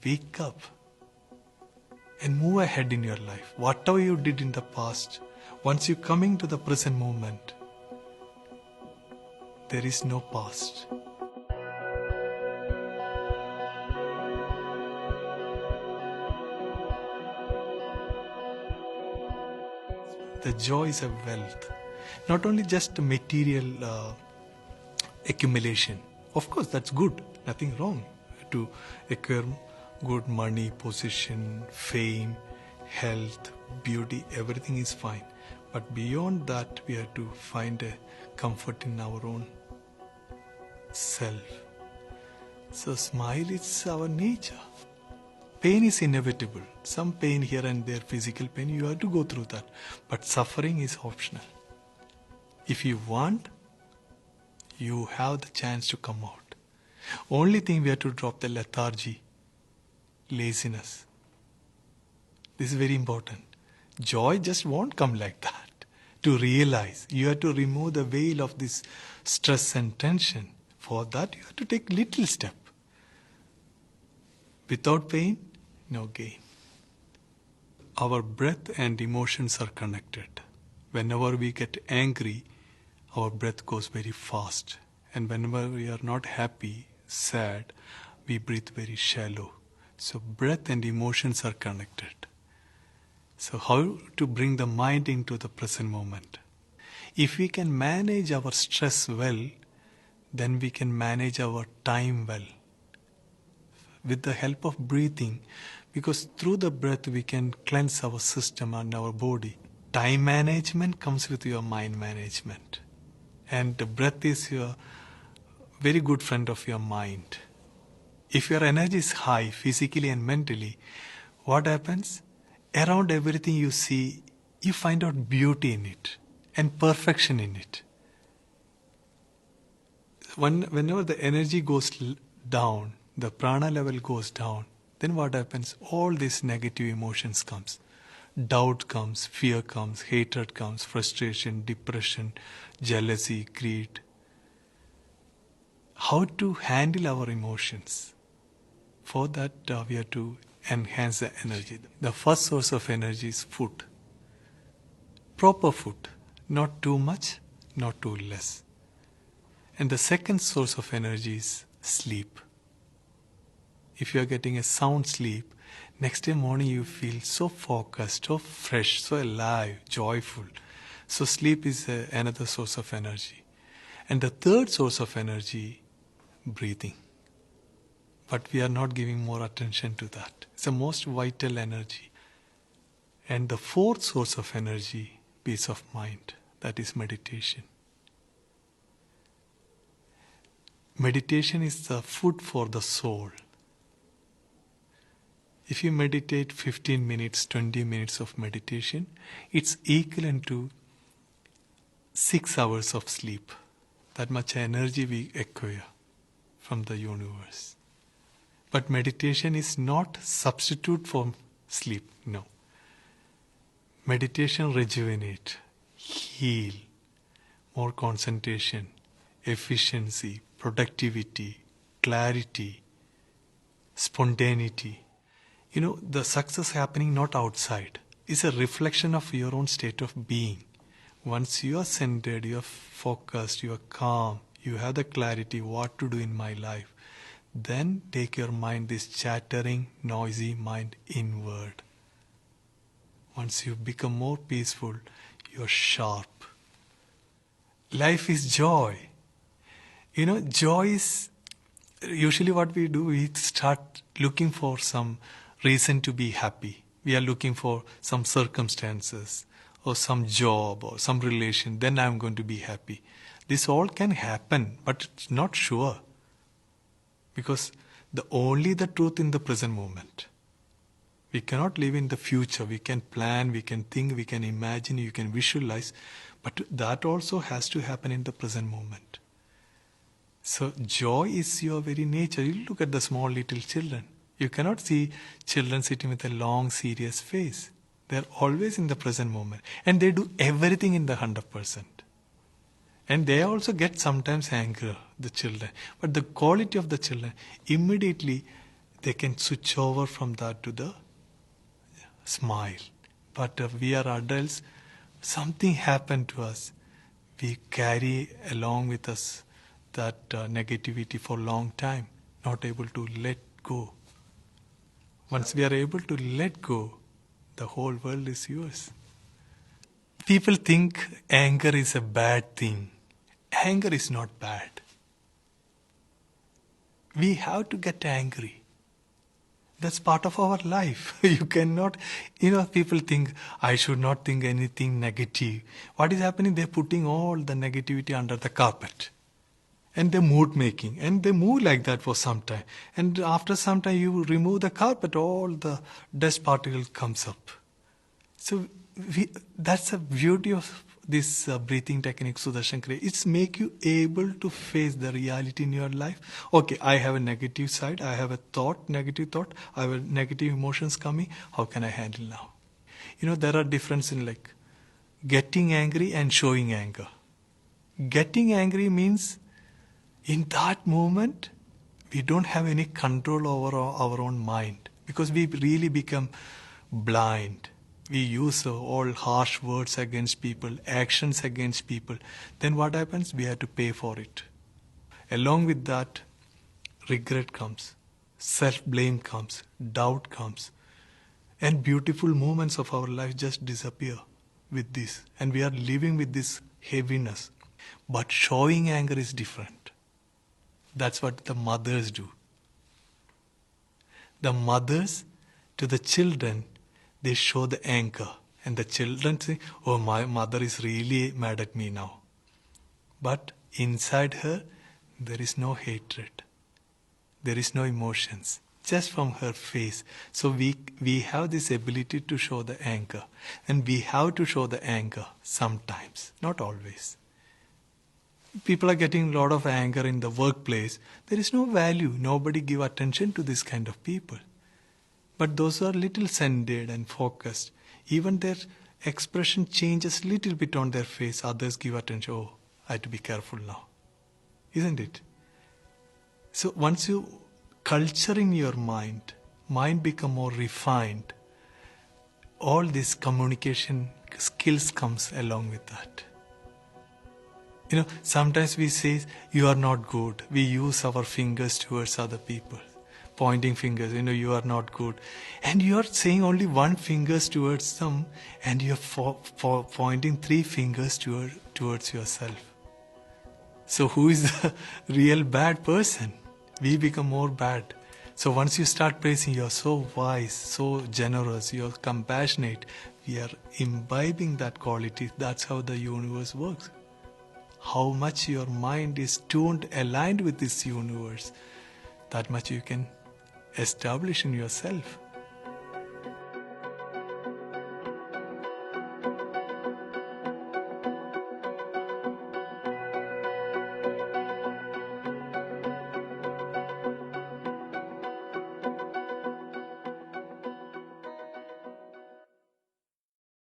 Wake up and move ahead in your life. Whatever you did in the past, once you coming to the present moment, there is no past. The joy is a wealth, not only just material accumulation. Of course, that's good, nothing wrong to acquire good money, position, fame, health, beauty, everything is fine. But beyond that, we have to find a comfort in our own self. So smile is our nature. Pain is inevitable. Some pain here and there, physical pain, you have to go through that. But suffering is optional. If you want, you have the chance to come out. Only thing we have to drop the lethargy, laziness. This is very important. Joy just won't come like that. To realize, you have to remove the veil of this stress and tension. For that, you have to take little step. Without pain, no gain. Our breath and emotions are connected. Whenever we get angry, our breath goes very fast. And whenever we are not happy, sad, we breathe very shallow. So breath and emotions are connected. So how to bring the mind into the present moment? If we can manage our stress well, then we can manage our time well. With the help of breathing, because through the breath we can cleanse our system and our body. Time management comes with your mind management. And the breath is your very good friend of your mind. If your energy is high, physically and mentally, what happens? Around everything you see, you find out beauty in it and perfection in it. Whenever the energy goes down, the prana level goes down, then what happens? All these negative emotions comes. Doubt comes, fear comes, hatred comes, frustration, depression, jealousy, greed. How to handle our emotions? For that, we have to enhance the energy. The first source of energy is food. Proper food, not too much, not too less. And the second source of energy is sleep. If you are getting a sound sleep, next day morning you feel so focused, so fresh, so alive, joyful. So sleep is another source of energy. And the third source of energy, breathing. But we are not giving more attention to that. It's the most vital energy. And the fourth source of energy, peace of mind, that is meditation. Meditation is the food for the soul. If you meditate 15 minutes, 20 minutes of meditation, it's equivalent to 6 hours of sleep. That much energy we acquire from the universe. But meditation is not substitute for sleep, no. Meditation rejuvenate, heal, more concentration, efficiency, productivity, clarity, spontaneity. You know, the success happening not outside. It's a reflection of your own state of being. Once you are centered, you are focused, you are calm, you have the clarity what to do in my life, then take your mind, this chattering, noisy mind, inward. Once you become more peaceful, you are sharp. Life is joy. You know, joy is, usually what we do, we start looking for some reason to be happy. We are looking for some circumstances or some job or some relation, then I am going to be happy. This all can happen, but it's not sure. Because only the truth in the present moment. We cannot live in the future. We can plan, we can think, we can imagine, you can visualize, but that also has to happen in the present moment. So joy is your very nature. You look at the small little children. You cannot see children sitting with a long, serious face. They are always in the present moment. And they do everything in the 100%. And they also get sometimes anger, the children. But the quality of the children, immediately they can switch over from that to the smile. But we are adults, something happened to us. We carry along with us that negativity for a long time, not able to let go. Once we are able to let go, the whole world is yours. People think anger is a bad thing. Anger is not bad. We have to get angry. That's part of our life. You cannot, people think, I should not think anything negative. What is happening? They're putting all the negativity under the carpet. And they're mood making. And they move like that for some time. And after some time, you remove the carpet, all the dust particle comes up. So that's the beauty of this breathing technique, Sudarshan Kriya. It's make you able to face the reality in your life. Okay, I have a negative side. I have a negative thought. I have negative emotions coming. How can I handle now? There are differences in like getting angry and showing anger. Getting angry means in that moment, we don't have any control over our own mind because we really become blind. We use all harsh words against people, actions against people. Then what happens? We have to pay for it. Along with that, regret comes, self-blame comes, doubt comes. And beautiful moments of our life just disappear with this. And we are living with this heaviness. But showing anger is different. That's what the mothers do. The mothers to the children, they show the anger. And the children say, oh, my mother is really mad at me now. But inside her, there is no hatred. There is no emotions. Just from her face. So we have this ability to show the anger. And we have to show the anger sometimes, not always. People are getting a lot of anger in the workplace. There is no value. Nobody give attention to this kind of people. But those who are little centered and focused, even their expression changes little bit on their face. Others give attention. Oh, I have to be careful now. Isn't it? So once you culture in your mind become more refined, all this communication skills comes along with that. Sometimes we say, you are not good. We use our fingers towards other people. Pointing fingers, you are not good. And you are saying only one finger towards them and you are pointing 3 fingers towards yourself. So who is the real bad person? We become more bad. So once you start praising, you are so wise, so generous, you are compassionate. We are imbibing that quality. That's how the universe works. How much your mind is tuned, aligned with this universe, that much you can establish in yourself.